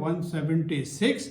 176,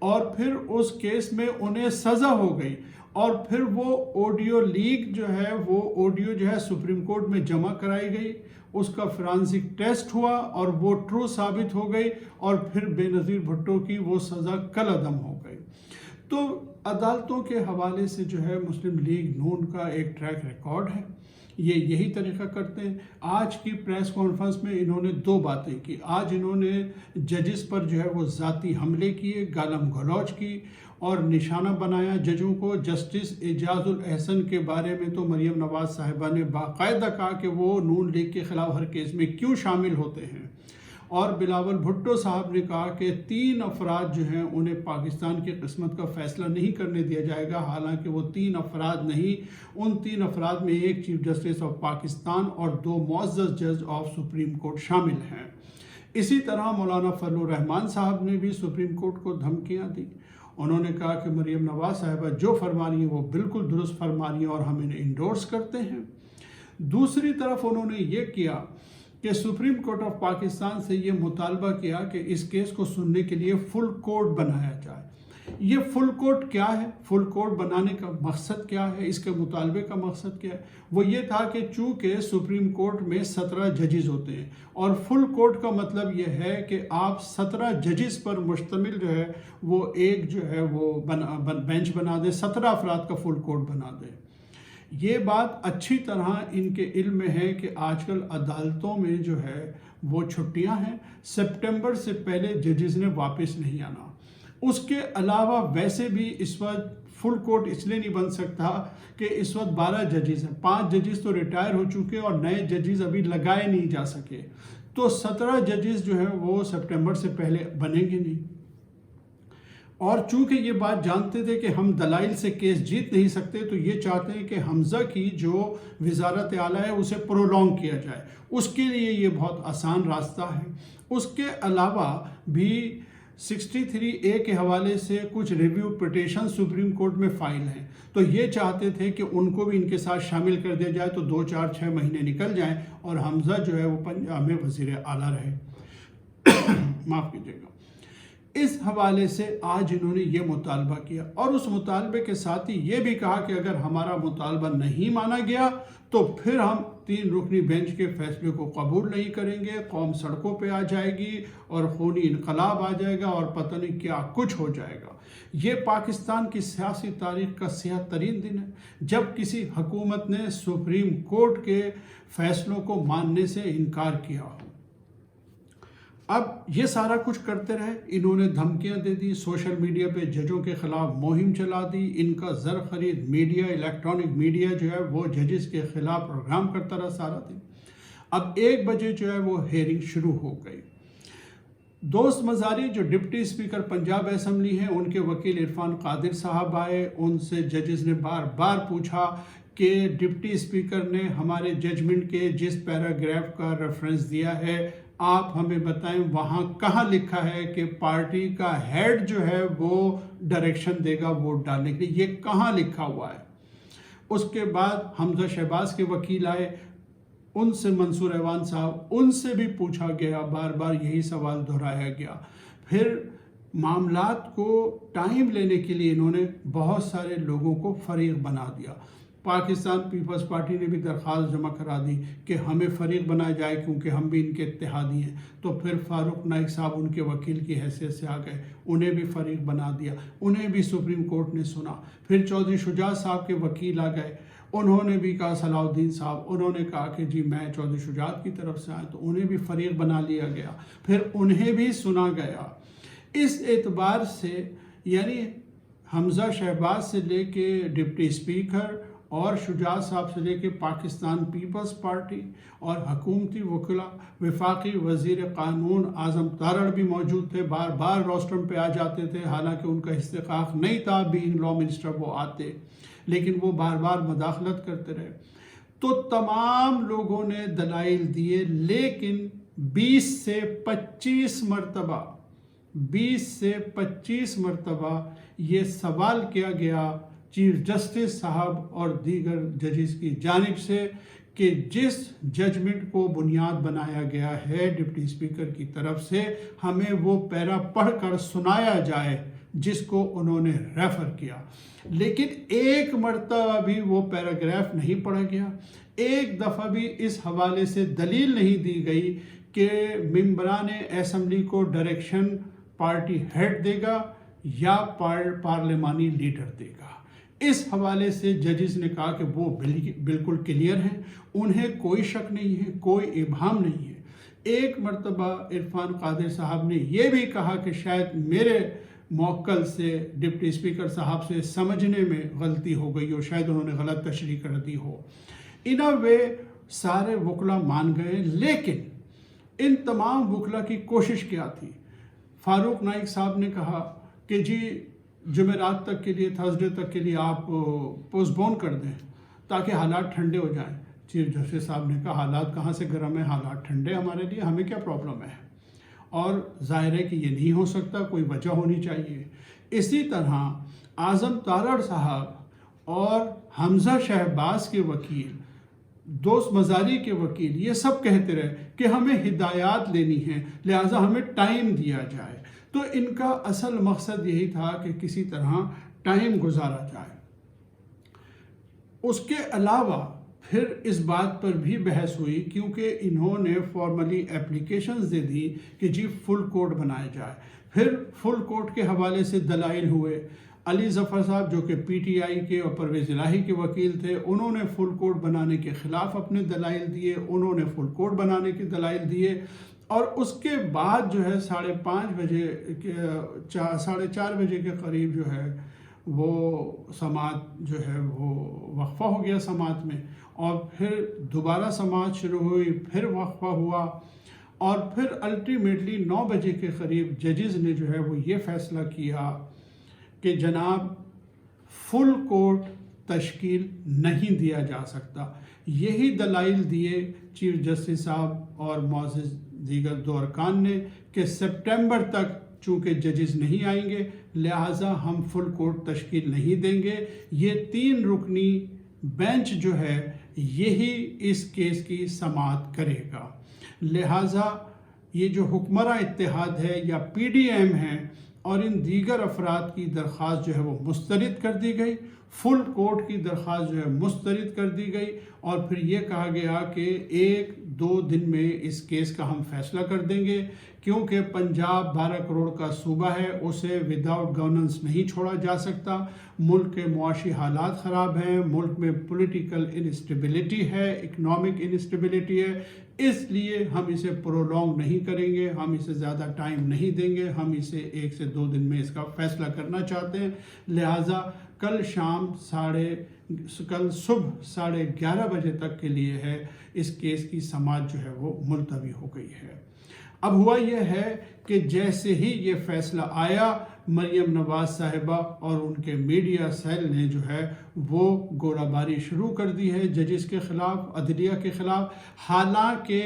اور پھر اس کیس میں انہیں سزا ہو گئی، اور پھر وہ آڈیو لیک جو ہے، وہ آڈیو جو ہے سپریم کورٹ میں جمع کرائی گئی، اس کا فرانسک ٹیسٹ ہوا اور وہ ٹرو ثابت ہو گئی، اور پھر بے نظیر بھٹو کی وہ سزا کالعدم ہو گئی۔ تو عدالتوں کے حوالے سے جو ہے مسلم لیگ نون کا ایک ٹریک ریکارڈ ہے، یہ یہی طریقہ کرتے ہیں۔ آج کی پریس کانفرنس میں انہوں نے دو باتیں کی۔ آج انہوں نے ججز پر جو ہے وہ ذاتی حملے کیے، گالم گلوچ کی اور نشانہ بنایا ججوں کو۔ جسٹس اعجاز الاحسن کے بارے میں تو مریم نواز صاحبہ نے باقاعدہ کہا کہ وہ نون لیگ کے خلاف ہر کیس میں کیوں شامل ہوتے ہیں، اور بلاول بھٹو صاحب نے کہا کہ 3 افراد جو ہیں انہیں پاکستان کی قسمت کا فیصلہ نہیں کرنے دیا جائے گا، حالانکہ وہ 3 افراد نہیں، ان 3 افراد میں ایک چیف جسٹس آف پاکستان اور 2 معزز جج آف سپریم کورٹ شامل ہیں۔ اسی طرح مولانا فضل الرحمان صاحب نے بھی سپریم کورٹ کو دھمکیاں دی۔ انہوں نے کہا کہ مریم نواز صاحبہ جو فرما رہی ہیں وہ بالکل درست فرما رہی ہیں اور ہم انہیں انڈورس کرتے ہیں۔ دوسری طرف انہوں نے یہ کیا کہ سپریم کورٹ آف پاکستان سے یہ مطالبہ کیا کہ اس کیس کو سننے کے لیے فل کورٹ بنایا جائے۔ یہ فل کورٹ کیا ہے؟ فل کورٹ بنانے کا مقصد کیا ہے؟ اس کے مطالبے کا مقصد کیا ہے؟ وہ یہ تھا کہ چونکہ سپریم کورٹ میں 17 ججز ہوتے ہیں، اور فل کورٹ کا مطلب یہ ہے کہ آپ 17 ججز پر مشتمل جو ہے وہ ایک جو ہے وہ بینچ بنا دیں، 17 افراد کا فل کورٹ بنا دیں۔ یہ بات اچھی طرح ان کے علم میں ہے کہ آج کل عدالتوں میں جو ہے وہ چھٹیاں ہیں، سپٹمبر سے پہلے ججز نے واپس نہیں آنا۔ اس کے علاوہ ویسے بھی اس وقت فل کورٹ اس لیے نہیں بن سکتا کہ اس وقت 12 ججز ہیں، 5 ججز تو ریٹائر ہو چکے اور نئے ججز ابھی لگائے نہیں جا سکے، تو 17 ججز جو ہیں وہ سپٹمبر سے پہلے بنیں گے نہیں۔ اور چونکہ یہ بات جانتے تھے کہ ہم دلائل سے کیس جیت نہیں سکتے، تو یہ چاہتے ہیں کہ حمزہ کی جو وزارت اعلیٰ ہے اسے پرولونگ کیا جائے، اس کے لیے یہ بہت آسان راستہ ہے۔ اس کے علاوہ بھی 63A کے حوالے سے کچھ ریویو پٹیشن سپریم کورٹ میں فائل ہیں، تو یہ چاہتے تھے کہ ان کو بھی ان کے ساتھ شامل کر دیا جائے، تو 2 4 6 مہینے نکل جائیں اور حمزہ جو ہے وہ پنجاب میں وزیر اعلیٰ رہے۔ معاف کیجیے گا۔ اس حوالے سے آج انہوں نے یہ مطالبہ کیا، اور اس مطالبے کے ساتھ ہی یہ بھی کہا کہ اگر ہمارا مطالبہ نہیں مانا گیا تو پھر ہم 3 رکنی بینچ کے فیصلے کو قبول نہیں کریں گے، قوم سڑکوں پہ آ جائے گی اور خونی انقلاب آ جائے گا اور پتہ نہیں کیا کچھ ہو جائے گا۔ یہ پاکستان کی سیاسی تاریخ کا سیاہ ترین دن ہے جب کسی حکومت نے سپریم کورٹ کے فیصلوں کو ماننے سے انکار کیا ہو۔ اب یہ سارا کچھ کرتے رہے، انہوں نے دھمکیاں دے دی، سوشل میڈیا پہ ججوں کے خلاف مہم چلا دی، ان کا زر خرید میڈیا، الیکٹرانک میڈیا جو ہے وہ ججز کے خلاف پروگرام کرتا رہا سارا دن۔ اب 1 بجے جو ہے وہ ہیئرنگ شروع ہو گئی۔ دوست مزاری جو ڈپٹی اسپیکر پنجاب اسمبلی ہیں، ان کے وکیل عرفان قادر صاحب آئے، ان سے ججز نے بار بار پوچھا کہ ڈپٹی اسپیکر نے ہمارے ججمنٹ کے جس پیراگراف کا ریفرنس دیا ہے آپ ہمیں بتائیں وہاں کہاں لکھا ہے کہ پارٹی کا ہیڈ جو ہے وہ ڈائریکشن دے گا ووٹ ڈالنے کے لیے، یہ کہاں لکھا ہوا ہے؟ اس کے بعد حمزہ شہباز کے وکیل آئے، ان سے منصور ایوان صاحب، ان سے بھی پوچھا گیا، بار بار یہی سوال دہرایا گیا۔ پھر معاملات کو ٹائم لینے کے لیے انہوں نے بہت سارے لوگوں کو فریق بنا دیا۔ پاکستان پیپلز پارٹی نے بھی درخواست جمع کرا دی کہ ہمیں فریق بنایا جائے کیونکہ ہم بھی ان کے اتحادی ہیں، تو پھر فاروق نائک صاحب ان کے وکیل کی حیثیت سے آ گئے، انہیں بھی فریق بنا دیا، انہیں بھی سپریم کورٹ نے سنا۔ پھر چودھری شجاعت صاحب کے وکیل آ گئے، انہوں نے بھی کہا، صلاح الدین صاحب، انہوں نے کہا کہ جی میں چودھری شجاعت کی طرف سے آئے، تو انہیں بھی فریق بنا لیا گیا، پھر انہیں بھی سنا گیا۔ اس اعتبار سے یعنی حمزہ شہباز سے لے کے ڈپٹی اسپیکر اور شجاعت صاحب سے لے کے پاکستان پیپلز پارٹی اور حکومتی وکلاء، وفاقی وزیر قانون اعظم تارڑ بھی موجود تھے، بار بار روسٹرم پہ آ جاتے تھے، حالانکہ ان کا استحقاق نہیں تھا، بینگ لا منسٹر وہ آتے، لیکن وہ بار بار مداخلت کرتے رہے۔ تو تمام لوگوں نے دلائل دیے، لیکن 20 سے 25 مرتبہ یہ سوال کیا گیا چیف جسٹس صاحب اور دیگر ججز کی جانب سے کہ جس ججمنٹ کو بنیاد بنایا گیا ہے ڈپٹی اسپیکر کی طرف سے، ہمیں وہ پیرا پڑھ کر سنایا جائے جس کو انہوں نے ریفر کیا، لیکن ایک مرتبہ بھی وہ پیراگراف نہیں پڑھا گیا، ایک دفعہ بھی اس حوالے سے دلیل نہیں دی گئی کہ ممبران اسمبلی کو ڈائریکشن پارٹی ہیڈ دے گا یا پارلیمانی لیڈر دے گا۔ اس حوالے سے ججز نے کہا کہ وہ بالکل کلیئر ہیں، انہیں کوئی شک نہیں ہے، کوئی ابہام نہیں ہے۔ ایک مرتبہ عرفان قادر صاحب نے یہ بھی کہا کہ شاید میرے موکل سے ڈپٹی اسپیکر صاحب سے سمجھنے میں غلطی ہو گئی ہو، شاید انہوں نے غلط تشریح کر دی ہو۔ ان اے وے سارے وکلا مان گئے، لیکن ان تمام وکلا کی کوشش کیا تھی؟ فاروق نائک صاحب نے کہا کہ جی جمعرات تک کے لیے، تھرسڈے تک کے لیے آپ پوسٹ پون کر دیں تاکہ حالات ٹھنڈے ہو جائیں۔ چیف جسٹس صاحب نے کہا حالات کہاں سے گرم ہیں، حالات ٹھنڈے ہمارے لیے، ہمیں کیا پرابلم ہے؟ اور ظاہر ہے کہ یہ نہیں ہو سکتا، کوئی وجہ ہونی چاہیے۔ اسی طرح اعظم تارڑ صاحب اور حمزہ شہباز کے وکیل، دوست مزاری کے وکیل، یہ سب کہتے رہے کہ ہمیں ہدایات لینی ہے، لہٰذا ہمیں ٹائم دیا جائے۔ تو ان کا اصل مقصد یہی تھا کہ کسی طرح ٹائم گزارا جائے۔ اس کے علاوہ پھر اس بات پر بھی بحث ہوئی، کیونکہ انہوں نے فارملی اپلیکیشنز دے دی کہ جی فل کوڈ بنایا جائے۔ پھر فل کوڈ کے حوالے سے دلائل ہوئے۔ علی ظفر صاحب جو کہ پی ٹی آئی کے اور پرویز الہی کے وکیل تھے، انہوں نے فل کوڈ بنانے کے خلاف اپنے دلائل دیے، انہوں نے فل کوڈ بنانے کے دلائل دیے، اور اس کے بعد جو ہے 5:30 بجے 4:30 بجے کے قریب جو ہے وہ سماعت جو ہے وہ وقفہ ہو گیا سماعت میں، اور پھر دوبارہ سماعت شروع ہوئی، پھر وقفہ ہوا، اور پھر الٹیمیٹلی 9 بجے کے قریب ججز نے جو ہے وہ یہ فیصلہ کیا کہ جناب فل کورٹ تشکیل نہیں دیا جا سکتا۔ یہی دلائل دیے چیف جسٹس صاحب اور معزز دیگر 2 ارکان نے کہ سپٹمبر تک چونکہ ججز نہیں آئیں گے، لہٰذا ہم فل کورٹ تشکیل نہیں دیں گے۔ یہ 3 رکنی بینچ جو ہے یہی اس کیس کی سماعت کرے گا، لہٰذا یہ جو حکمراں اتحاد ہے یا پی ڈی ایم ہے اور ان دیگر افراد کی درخواست جو ہے وہ مسترد کر دی گئی، فل کورٹ کی درخواست جو ہے مسترد کر دی گئی، اور پھر یہ کہا گیا کہ 1-2 دن میں اس کیس کا ہم فیصلہ کر دیں گے، کیونکہ پنجاب 12 کروڑ کا صوبہ ہے، اسے وداؤٹ گورننس نہیں چھوڑا جا سکتا۔ ملک کے معاشی حالات خراب ہیں، ملک میں پولیٹیکل انسٹیبلٹی ہے، اکنامک انسٹیبلٹی ہے، اس لیے ہم اسے پرولونگ نہیں کریں گے، ہم اسے زیادہ ٹائم نہیں دیں گے، ہم اسے 1 سے 2 دن میں اس کا فیصلہ کرنا چاہتے ہیں۔ لہٰذا کل صبح 11:30 بجے تک کے لیے ہے اس کیس کی سماعت جو ہے وہ ملتوی ہو گئی ہے۔ اب ہوا یہ ہے کہ جیسے ہی یہ فیصلہ آیا، مریم نواز صاحبہ اور ان کے میڈیا سیل نے جو ہے وہ گولہ باری شروع کر دی ہے ججز کے خلاف، عدلیہ کے خلاف، حالانکہ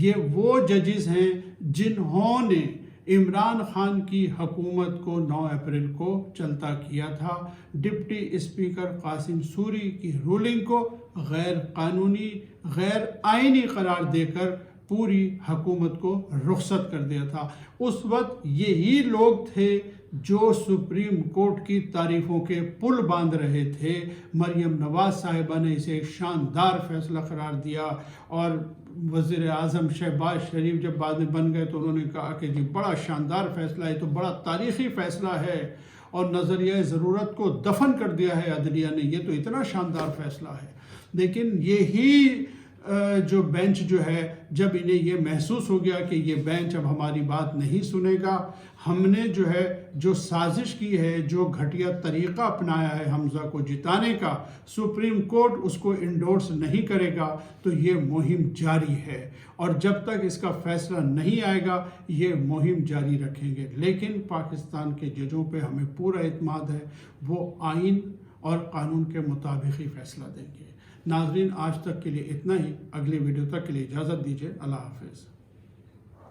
یہ وہ ججز ہیں جنہوں نے عمران خان کی حکومت کو 9 اپریل کو چلتا کیا تھا، ڈپٹی اسپیکر قاسم سوری کی رولنگ کو غیر قانونی، غیر آئینی قرار دے کر پوری حکومت کو رخصت کر دیا تھا۔ اس وقت یہی لوگ تھے جو سپریم کورٹ کی تعریفوں کے پل باندھ رہے تھے۔ مریم نواز صاحبہ نے اسے ایک شاندار فیصلہ قرار دیا، اور وزیر اعظم شہباز شریف جب بعد میں بن گئے تو انہوں نے کہا کہ جی بڑا شاندار فیصلہ ہے، تو بڑا تاریخی فیصلہ ہے، اور نظریہ ضرورت کو دفن کر دیا ہے عدلیہ نے، یہ تو اتنا شاندار فیصلہ ہے۔ لیکن یہی جو بینچ جو ہے، جب انہیں یہ محسوس ہو گیا کہ یہ بینچ اب ہماری بات نہیں سنے گا، ہم نے جو ہے جو سازش کی ہے، جو گھٹیا طریقہ اپنایا ہے حمزہ کو جتانے کا، سپریم کورٹ اس کو انڈورس نہیں کرے گا، تو یہ مہم جاری ہے، اور جب تک اس کا فیصلہ نہیں آئے گا یہ مہم جاری رکھیں گے۔ لیکن پاکستان کے ججوں پہ ہمیں پورا اعتماد ہے، وہ آئین اور قانون کے مطابق ہی فیصلہ دیں گے۔ ناظرین، آج تک کے لیے اتنا ہی، اگلی ویڈیو تک کے لیے اجازت دیجیے، اللہ حافظ۔